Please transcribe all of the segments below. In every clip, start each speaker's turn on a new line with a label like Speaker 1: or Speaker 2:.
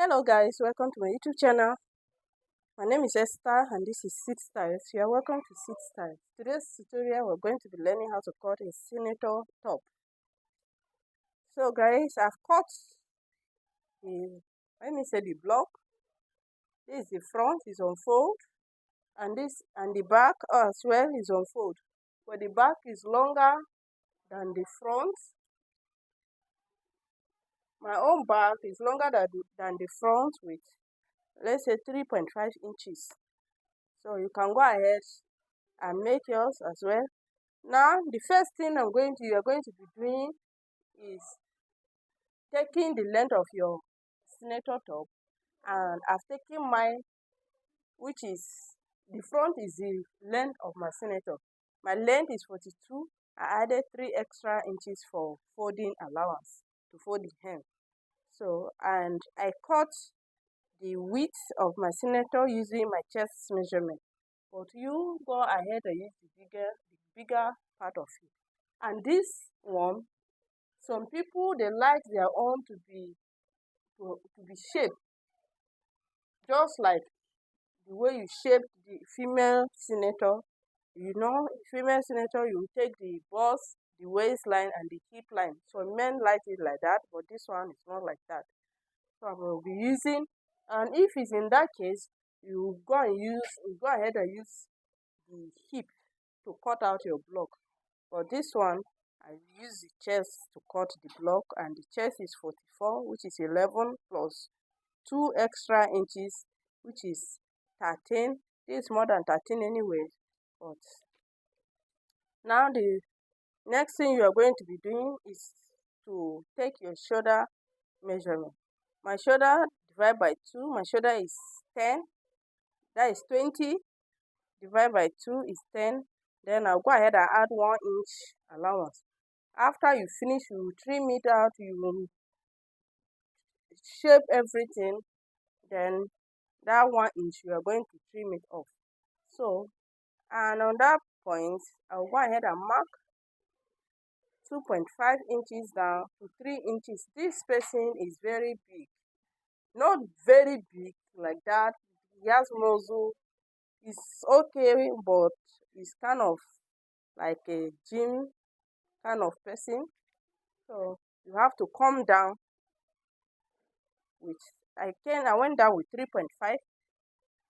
Speaker 1: Hello guys, welcome to my YouTube channel. My name is Esther and this is Seed Styles. You are welcome to Seed Styles. Today's tutorial we're going to be learning how to cut a senator top. So guys, I've cut the block. This is the front is on fold and the back as well is on fold. But the back is longer than the front. My own back is longer than the front with, let's say, 3.5 inches. So you can go ahead and make yours as well. Now the first thing you are going to be doing is taking the length of your senator top, and I've taken mine, which is the front is the length of my senator. My length is 42. I added 3 extra inches for folding allowance to fold the hem. So, and I cut the width of my senator using my chest measurement. But you go ahead and use the bigger part of it. And this one, some people they like their own to be shaped just like the way you shape the female senator. You know, female senator, you take the bust, the waistline, and the hip line. So men like it like that, but this one is not like that. So I will be using, and if it's in that case, you go ahead and use the hip to cut out your block. But this one, I use the chest to cut the block, and the chest is 44, which is 11 plus 2 extra inches, which is 13. This is more than 13 anyway. But now the next thing you are going to be doing is to take your shoulder measurement. My shoulder divided by 2, my shoulder is 10, that is 20, divided by 2 is 10. Then I'll go ahead and add 1 inch allowance. After you finish, you will trim it out, you will shape everything, then that 1 inch you are going to trim it off. So, and on that point, I'll go ahead and mark 2.5 inches down to 3 inches. This spacing is very big. Not very big like that. He has muzzle. It's okay, but it's kind of like a gym kind of person. So you have to come down with, I went down with 3.5.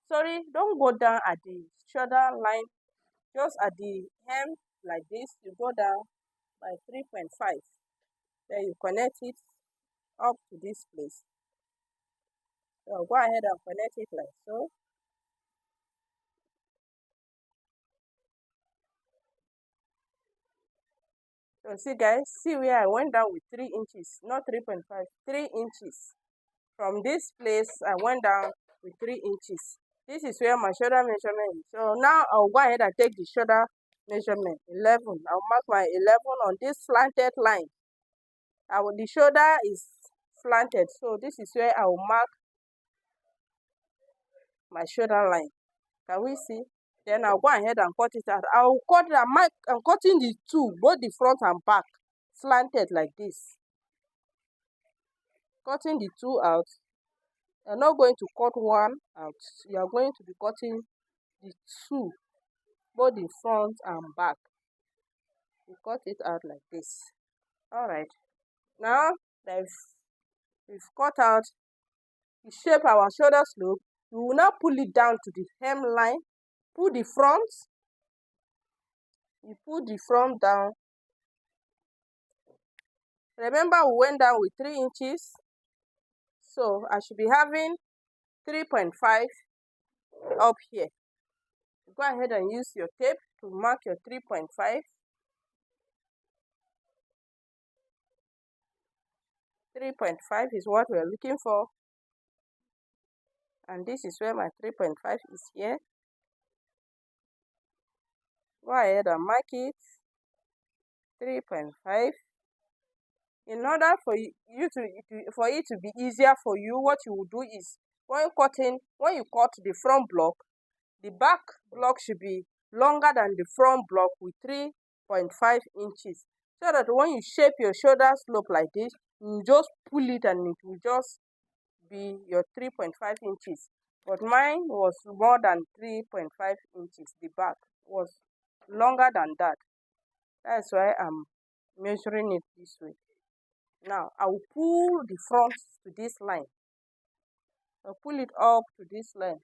Speaker 1: Sorry, don't go down at the shoulder line, just at the hem like this. You go down by 3.5. Then you connect it up to this place. So go ahead and connect it like so. So see guys, see where I went down with 3 inches, not 3.5, 3 inches. From this place, I went down with 3 inches. This is where my shoulder measurement is. So now I'll go ahead and take the shoulder measurement, 11. I'll mark my 11 on this slanted line. The shoulder is slanted, so this is where I will mark my shoulder line. Can we see? Then I'll go ahead and cut it out. I'm cutting the two, both the front and back, slanted like this. Cutting the two out. You're not going to cut one out. You are going to be cutting the two, both the front and back. You cut it out like this. Alright. Now that we've cut out the shape our shoulder slope, we will now pull it down to the hem line. Pull the front. You pull the front down. Remember, we went down with 3 inches. So I should be having 3.5 up here. Go ahead and use your tape to mark your 3.5. 3.5 is what we are looking for. And this is where my 3.5 is here. Go ahead and mark it. 3.5. In order for it to be easier for you, what you will do is when you cut the front block, the back block should be longer than the front block with 3.5 inches. So that when you shape your shoulder slope like this, you just pull it and it will just be your 3.5 inches. But mine was more than 3.5 inches. The back was longer than that. That's why I'm measuring it this way. Now, I will pull the front to this line. I'll pull it up to this line.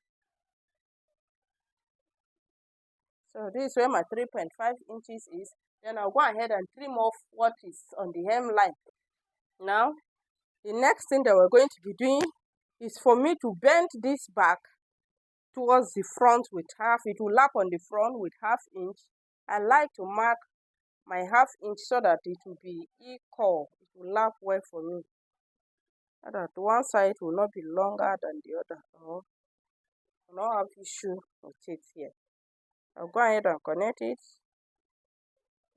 Speaker 1: So this is where my 3.5 inches is. Then I'll go ahead and trim off what is on the hemline. Now, the next thing that we're going to be doing is for me to bend this back towards the front with half. It will lap on the front with 1/2 inch. I like to mark my 1/2 inch so that it will be equal. It will lap well for me. So that one side will not be longer than the other. Or I don't have issue with it here. I'll go ahead and connect it.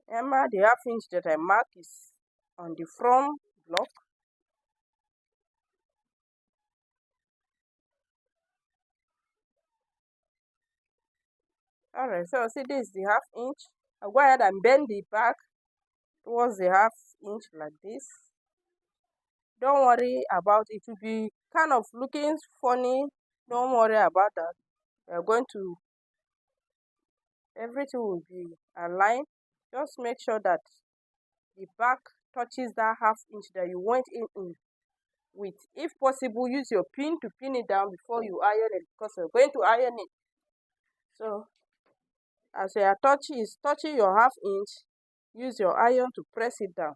Speaker 1: Remember, the 1/2 inch that I mark is on the front block. Alright, so see, this is the 1/2 inch. I'll go ahead and bend the back towards the 1/2 inch like this. Don't worry about it. It will be kind of looking funny. Don't worry about that. We're going to, everything will be aligned. Just make sure that the back touches that 1/2 inch that you went in with. If possible, use your pin to pin it down before you iron it, because you're going to iron it. So as you are touching your 1/2 inch, use your iron to press it down.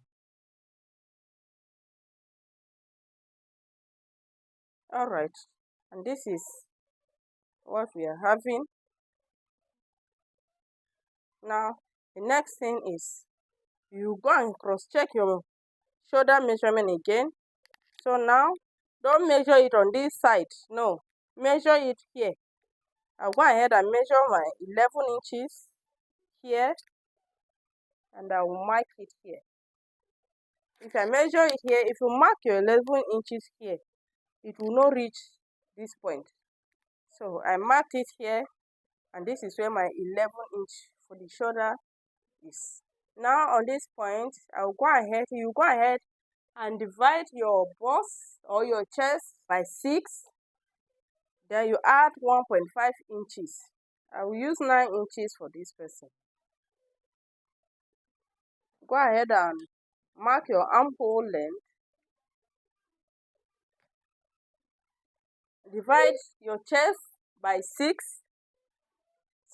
Speaker 1: Alright, and this is what we are having. Now, the next thing is you go and cross-check your shoulder measurement again. So now, don't measure it on this side. No, measure it here. I'll go ahead and measure my 11 inches here, and I will mark it here. If I measure it here, if you mark your 11 inches here, it will not reach this point. So I marked it here, and this is where my 11 inch for the shoulder is. Now on this point, I'll go ahead, you go ahead and divide your bust or your chest by 6. Then you add 1.5 inches. I will use 9 inches for this person. Go ahead and mark your armhole length. Divide your chest by 6.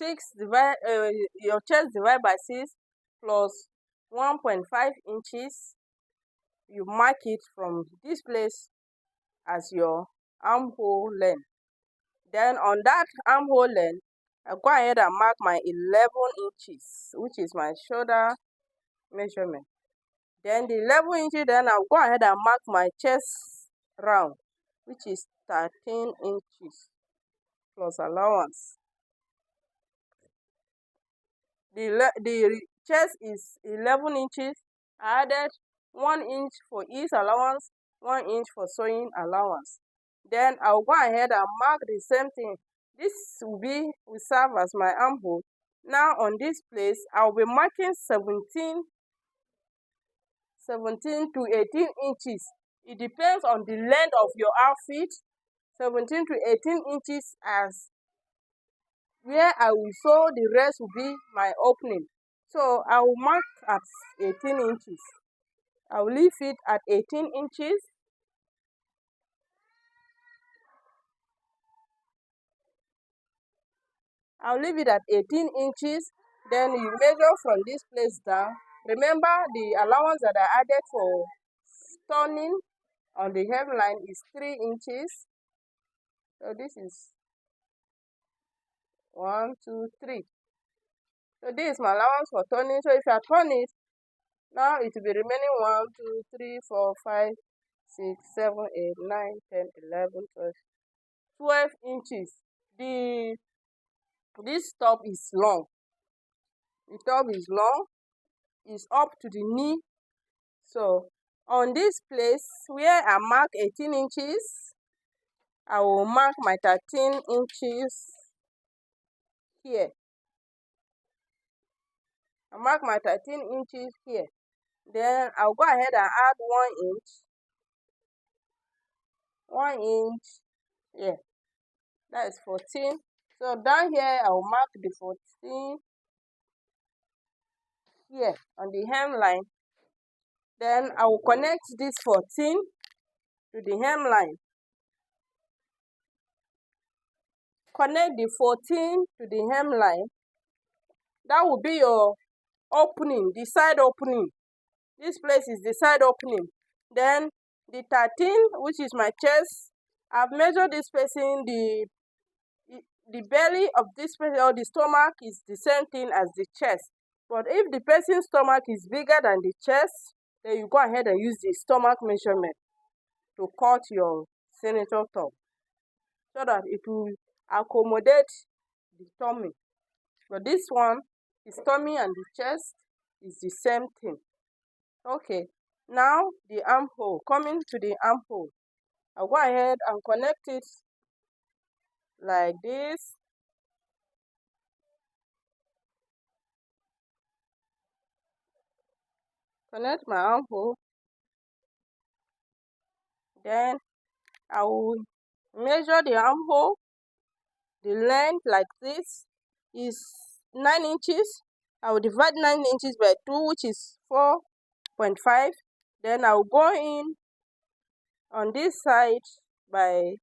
Speaker 1: Your chest divide by 6 plus 1.5 inches. You mark it from this place as your armhole length. Then on that armhole length, I go ahead and mark my 11 inches, which is my shoulder measurement. Then the 11 inches, then I'll go ahead and mark my chest round, which is 13 inches plus allowance. The chest is 11 inches. I added 1 inch for ease allowance, 1 inch for sewing allowance. Then I'll go ahead and mark the same thing. This will serve as my armhole. Now on this place, I'll be marking 17 to 18 inches. It depends on the length of your outfit. 17 to 18 inches as where I will sew, the rest will be my opening. So I will mark at 18 inches. I will leave it at 18 inches. I'll leave it at 18 inches. Then you measure from this place down. Remember, the allowance that I added for turning on the hemline is 3 inches. So this is 1, 2, 3. So this is my allowance for turning. So if I turn it, now it will be remaining 1, 2, 3, 4, 5, 6, 7, 8, 9, 10, 11, 12 inches. This top is long. The top is long. It's up to the knee. So on this place where I mark 18 inches, I will mark my 13 inches here. I mark my 13 inches here. Then I'll go ahead and add 1 inch 1 inch here. That is 14. So down here I will mark the 14 here on the hemline. Then I will connect this 14 to the hemline. Connect the 14 to the hemline. That will be your opening, the side opening. This place is the side opening. Then the 13, which is my chest, I've measured this spacing. The belly of this person or the stomach is the same thing as the chest. But if the person's stomach is bigger than the chest, then you go ahead and use the stomach measurement to cut your senator top so that it will accommodate the tummy. But this one, the tummy and the chest is the same thing. Okay, now the armhole. Coming to the armhole, I'll go ahead and connect it like this. Connect my armhole. Then I will measure the armhole. The length like this is 9 inches. I will divide 9 inches by 2, which is 4.5. Then I will go in on this side by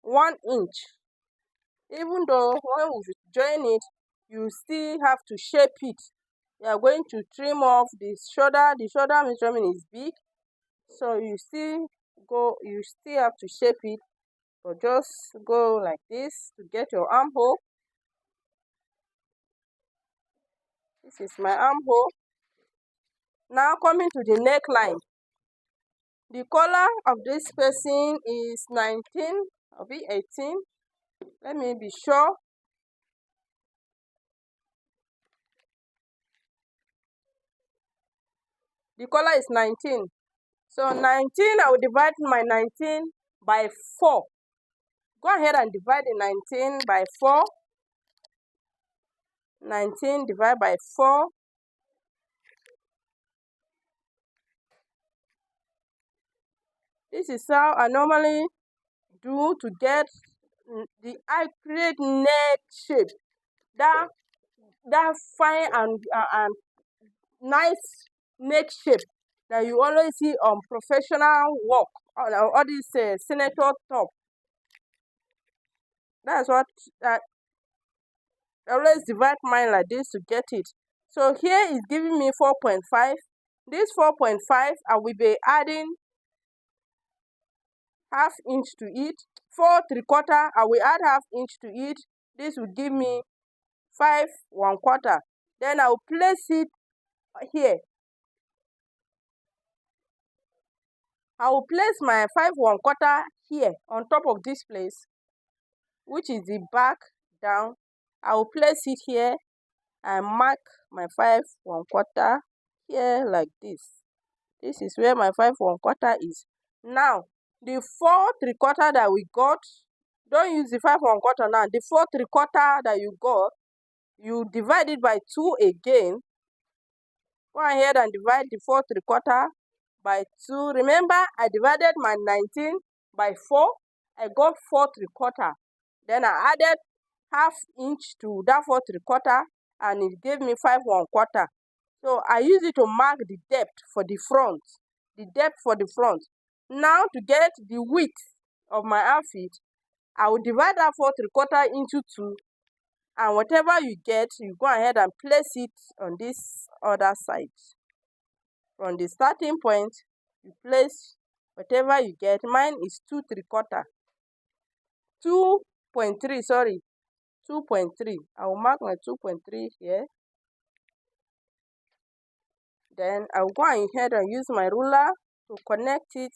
Speaker 1: 1 inch. Even though when we join it, you still have to shape it. You are going to trim off the shoulder. The shoulder measurement is big, so you still have to shape it. So just go like this to get your armhole. This is my armhole. Now coming to the neckline. The collar of this person is 19 or 18. Let me be sure. The collar is 19. So 19, I will divide my 19 by 4. Go ahead and divide the 19 by 4. 19 divided by 4. This is how I normally do to get the accurate neck shape. That fine and nice neck shape that you always see on professional work, all these senator top. That's what I always divide mine like this to get it. So here is giving me 4.5. This 4.5, I will be adding half inch to it. 4 3/4, I will add half inch to it. This will give me 5 1/4. Then I will place it here. I will place my 5 1/4 here on top of this place, which is the back down. I will place it here and mark my 5 1/4 here like this. This is where my 5 1/4 is. Now, the 4 3/4 that we got, don't use the 5 1/4 now. The 4 3/4 that you got, you divide it by 2 again. Go ahead and divide the 4 3/4 by 2. Remember, I divided my 19 by 4. I got 4 3/4. Then I added half inch to that 4 3/4 and it gave me 5 1/4. So I use it to mark the depth for the front. The depth for the front. Now to get the width of my outfit, I will divide that 4 3/4 into 2. And whatever you get, you go ahead and place it on this other side. From the starting point, you place whatever you get. Mine is 2 3/4. 2.3, sorry. 2.3. I will mark my 2.3 here. Then I will go ahead and use my ruler to connect it.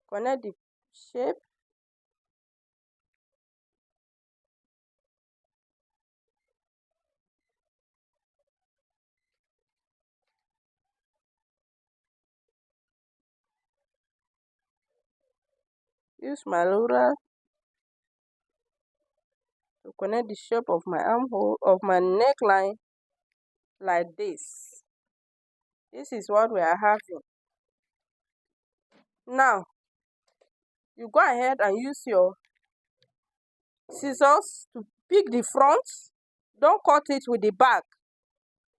Speaker 1: Connect the shape. Use my ruler to connect the shape of my armhole, of my neckline, like this. This is what we are having. Now, you go ahead and use your scissors to pick the front. Don't cut it with the back.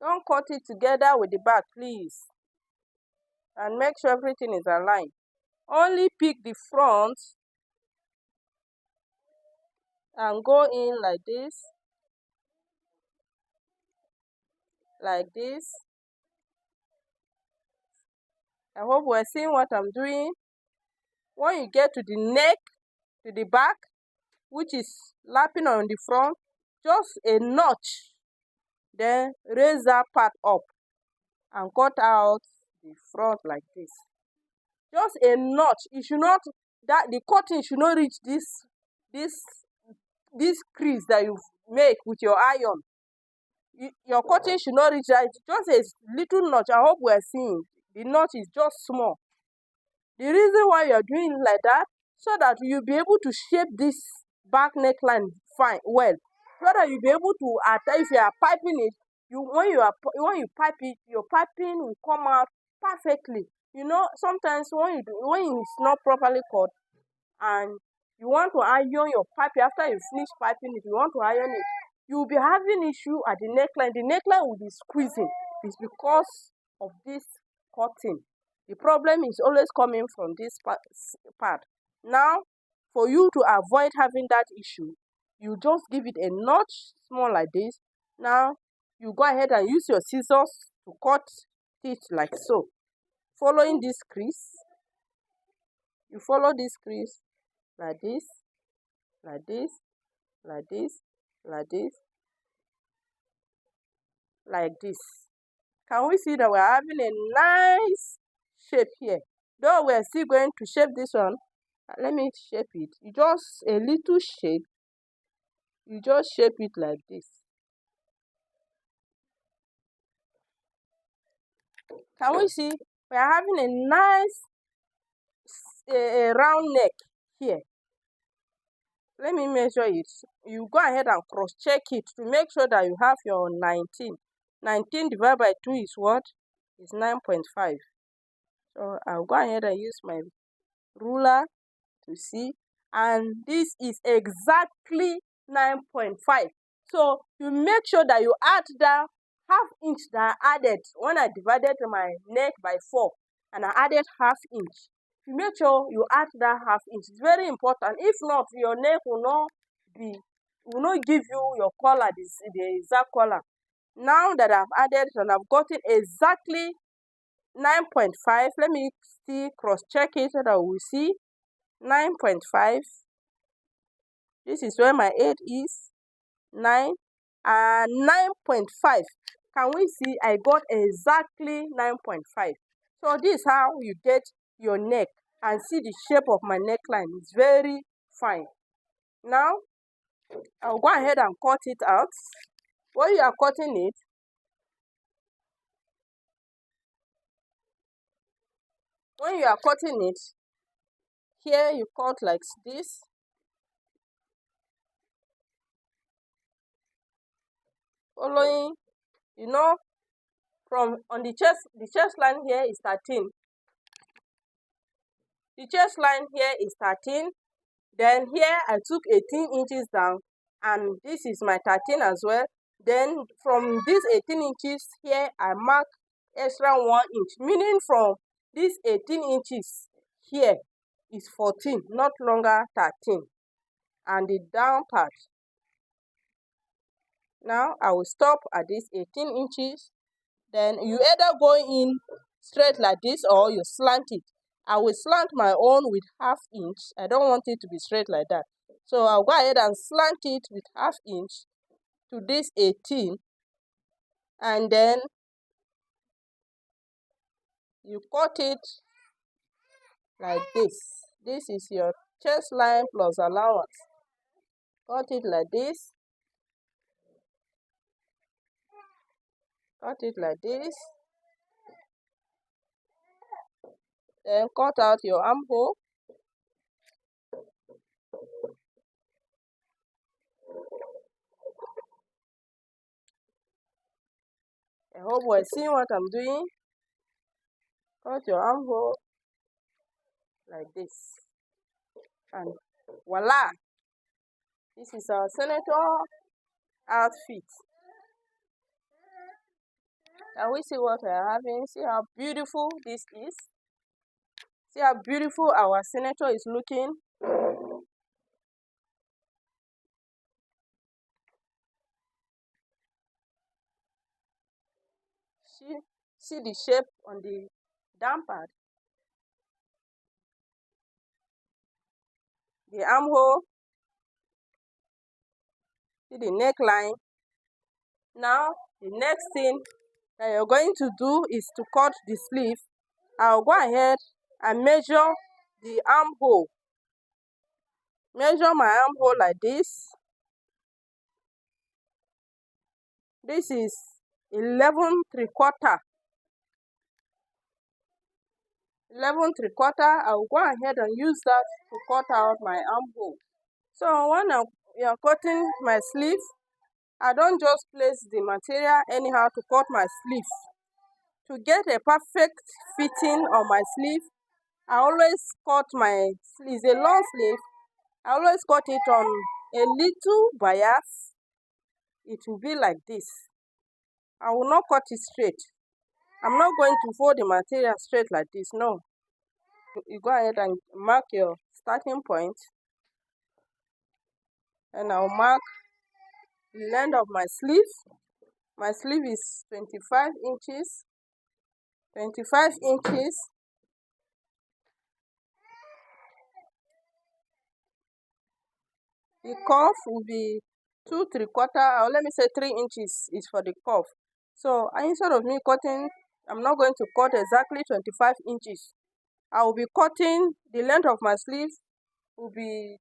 Speaker 1: Don't cut it together with the back, please. And make sure everything is aligned. Only pick the front and go in like this. Like this. I hope we're seeing what I'm doing. When you get to the neck, to the back, which is lapping on the front, just a notch. Then raise that part up and cut out the front like this. Just a notch. It should not, that the cutting should not reach this crease that you make with your iron. Your cutting should not reach that. Just a little notch. I hope we are seeing. The notch is just small. The reason why you are doing it like that, so that you'll be able to shape this back neckline fine, well. So that you'll be able to, if you are piping it, when you pipe it, your piping will come out perfectly. You know, sometimes when it's not properly cut and you want to iron your pipe after you finish piping it, you want to iron it, you'll be having issue at the neckline. The neckline will be squeezing. It's because of this cutting. The problem is always coming from this part. Now, for you to avoid having that issue, you just give it a notch small like this. Now, you go ahead and use your scissors to cut it like so. Following this crease, you follow this crease like this, like this, like this, like this, like this. Can we see that we're having a nice shape here? Though we're still going to shape this one, let me shape it. You just a little shape. You just shape it like this. Can we see? We are having a nice round neck here. Let me measure it. You go ahead and cross-check it to make sure that you have your 19. 19 divided by 2 is what? Is 9.5. So I'll go ahead and use my ruler to see. And this is exactly 9.5. So you make sure that you add the half inch that I added when I divided my neck by 4. And I added half inch. You make sure you add that half inch. It's very important. If not, your neck will not give you your color, the exact color. Now that I've added and I've gotten exactly 9.5, let me still cross-check it so that we see 9.5. This is where my 8 is. 9 and 9.5. Can we see I got exactly 9.5? So this is how you get your neck and see the shape of my neckline. It's very fine. Now I'll go ahead and cut it out. When you are cutting it, here you cut like this. Following, you know, from on the chest line here is 13. The chest line here is 13. Then here I took 18 inches down, and this is my 13 as well. Then from this 18 inches here, I mark extra 1 inch, meaning from this 18 inches here is 14, not longer 13. And the down part. Now I will stop at this 18 inches. Then you either go in straight like this or you slant it. I will slant my own with half inch. I don't want it to be straight like that. So I'll go ahead and slant it with half inch to this 18. And then you cut it like this. This is your chest line plus allowance. Cut it like this. Cut it like this. Then cut out your armhole. I hope we're seeing what I'm doing. Cut your armhole like this. And voila! This is our senator outfit. Can we see what we are having? See how beautiful this is? See how beautiful our senator is looking? See the shape on the down part? The armhole. See the neckline? Now, the next thing that you're going to do is to cut the sleeve. I'll go ahead and measure the armhole. Measure my armhole like this. This is 11¾ 11¾ I'll go ahead and use that to cut out my armhole. So when you're cutting my sleeve, I don't just place the material anyhow to cut my sleeve. To get a perfect fitting on my sleeve, I always cut my sleeve. It's a long sleeve. I always cut it on a little bias. It will be like this. I will not cut it straight. I'm not going to fold the material straight like this. No. You go ahead and mark your starting point. And I'll mark the length of my sleeve. My sleeve is 25 inches. 25 inches. The cuff will be 2¾ or let me say 3 inches is for the cuff. So instead of me cutting, I'm not going to cut exactly 25 inches. I will be cutting the length of my sleeve will be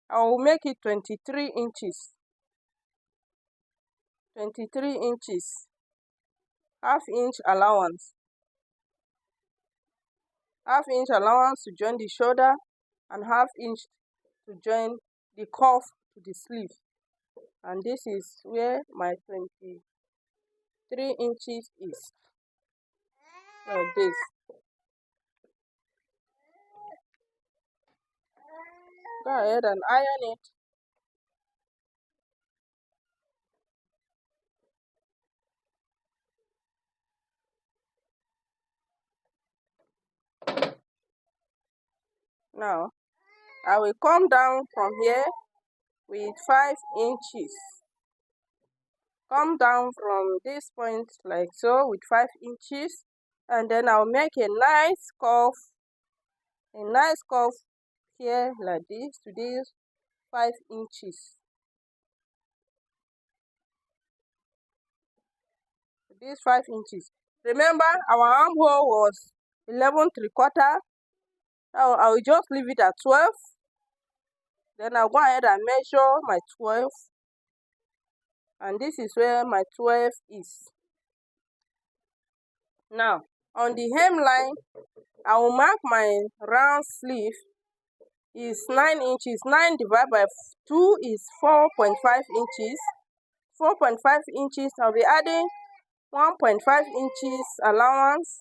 Speaker 1: I will make it 23 inches. 23 inches. Half-inch allowance. Half-inch allowance to join the shoulder and half-inch to join the cuff to the sleeve. And this is where my 23 inches is. Like this. Go ahead and iron it. Now, I will come down from here with 5 inches. Come down from this point like so with 5 inches. And then I'll make a nice curve. A nice curve here like this to this 5 inches. This 5 inches. Remember, our armhole was 11¾ I will just leave it at 12. Then I'll go ahead and measure my 12. And this is where my 12 is. Now, on the hemline, I will mark my round sleeve is 9 inches. 9 divided by 2 is 4.5 inches. 4.5 inches, I'll be adding 1.5 inches allowance.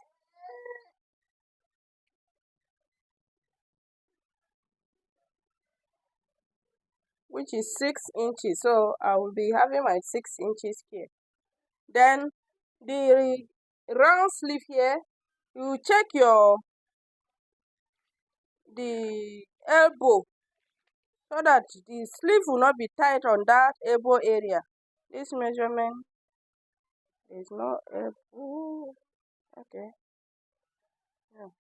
Speaker 1: Which is 6 inches. So I will be having my 6 inches here. Then the round sleeve here, you check the elbow so that the sleeve will not be tight on that elbow area. This measurement is not elbow. Okay. Yeah.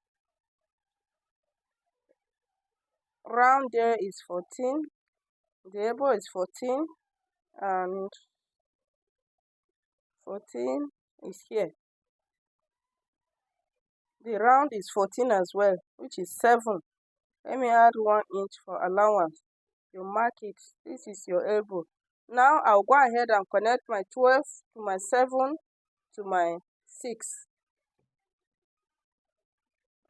Speaker 1: Round there is 14. The elbow is 14 and 14 is here. The round is 14 as well, which is 7. Let me add 1 inch for allowance. You mark it. This is your elbow. Now I'll go ahead and connect my 12 to my 7 to my 6.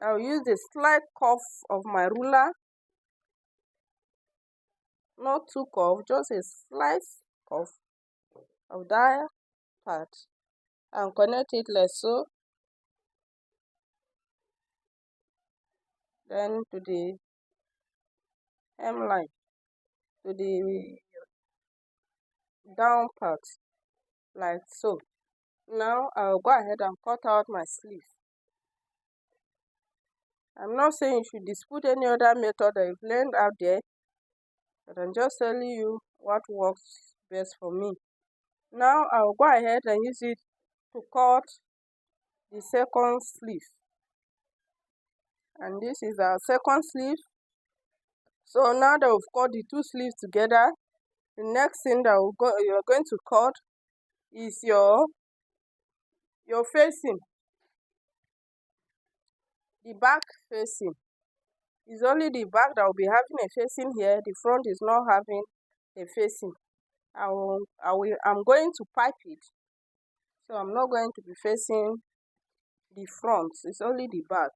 Speaker 1: I'll use the slight curve of my ruler. Not too curved, just a slight curve of that part. And connect it like so. Then to the hemline to the down part, like so. Now I'll go ahead and cut out my sleeve. I'm not saying you should dispute any other method that you've learned out there, but I'm just telling you what works best for me. Now I'll go ahead and use it to cut the second sleeve. And this is our second sleeve. So now that we've cut the two sleeves together, the next thing that you're going to cut is your facing, the back facing. It's only the back that will be having a facing here. The front is not having a facing. I'm going to pipe it, so I'm not going to be facing the front. It's only the back.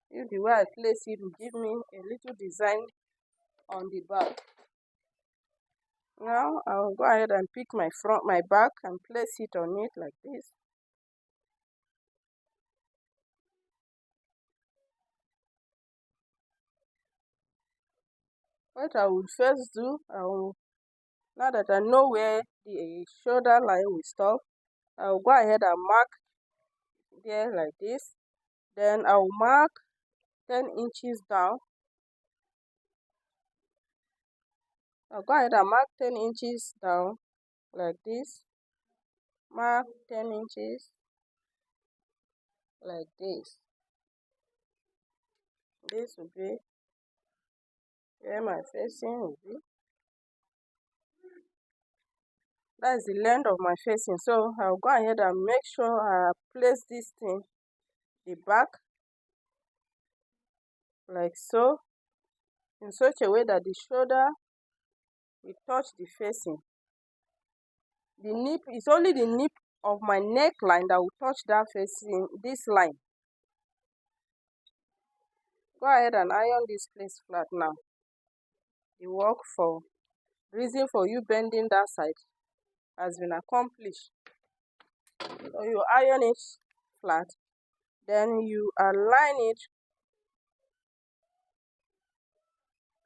Speaker 1: If the way I place it will give me a little design on the back. Now I'll go ahead and pick my back and place it on it like this. What I will first do, now that I know where the shoulder line will stop, I'll go ahead and mark there like this. Then I'll mark 10 inches down. I'll go ahead and mark 10 inches down like this. Mark 10 inches like this. This will be where my facing will be. That's the length of my facing. So I'll go ahead and make sure I place this thing, the back, like so, in such a way that the shoulder will touch the facing. The nip is only the nip of my neckline that will touch that facing, this line. Go ahead and iron this place flat now. The work for reason for you bending that side has been accomplished. So you iron it flat, then you align it.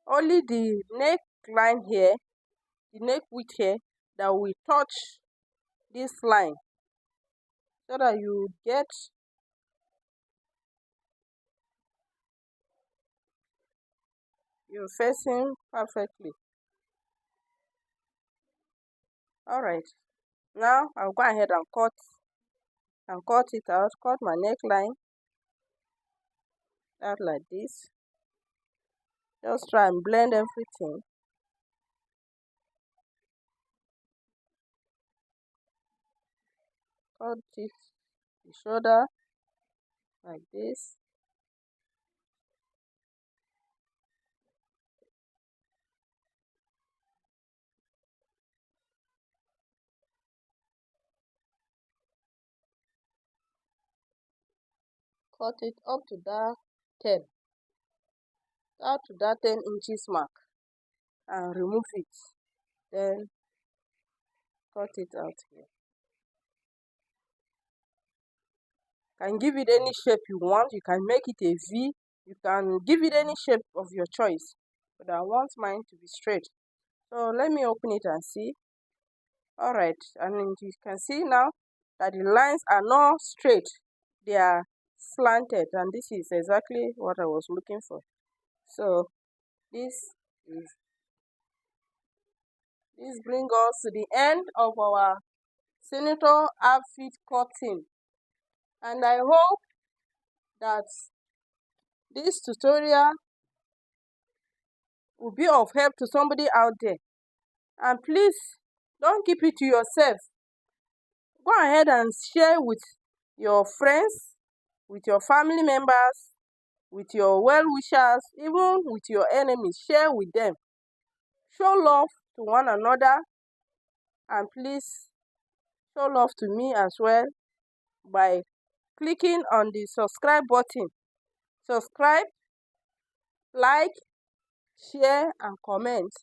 Speaker 1: Only the neckline here, the neck width here, that will touch this line, so that you get your facing perfectly. Alright, now I'll go ahead and cut it out. Cut my neckline out like this. Just try and blend everything. Cut it, the shoulder like this. Cut it up to that 10 inches mark and remove it. Then cut it out here. You can give it any shape you want. You can make it a V. You can give it any shape of your choice. But I want mine to be straight. So let me open it and see. Alright, and you can see now that the lines are not straight. They are slanted, and this is exactly what I was looking for. So this brings us to the end of our senator outfit cutting, and I hope that this tutorial will be of help to somebody out there. And please don't keep it to yourself. Go ahead and share with your friends, with your family members, with your well-wishers, even with your enemies. Share with them. Show love to one another, and please show love to me as well by clicking on the subscribe button. Subscribe, like, share, and comment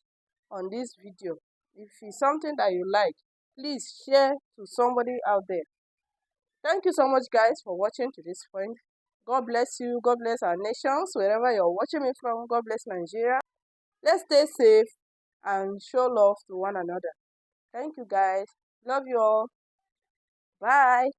Speaker 1: on this video. If it's something that you like, please share to somebody out there. Thank you so much, guys, for watching to this point. God bless you. God bless our nations, wherever you're watching me from. God bless Nigeria. Let's stay safe and show love to one another. Thank you, guys. Love you all. Bye.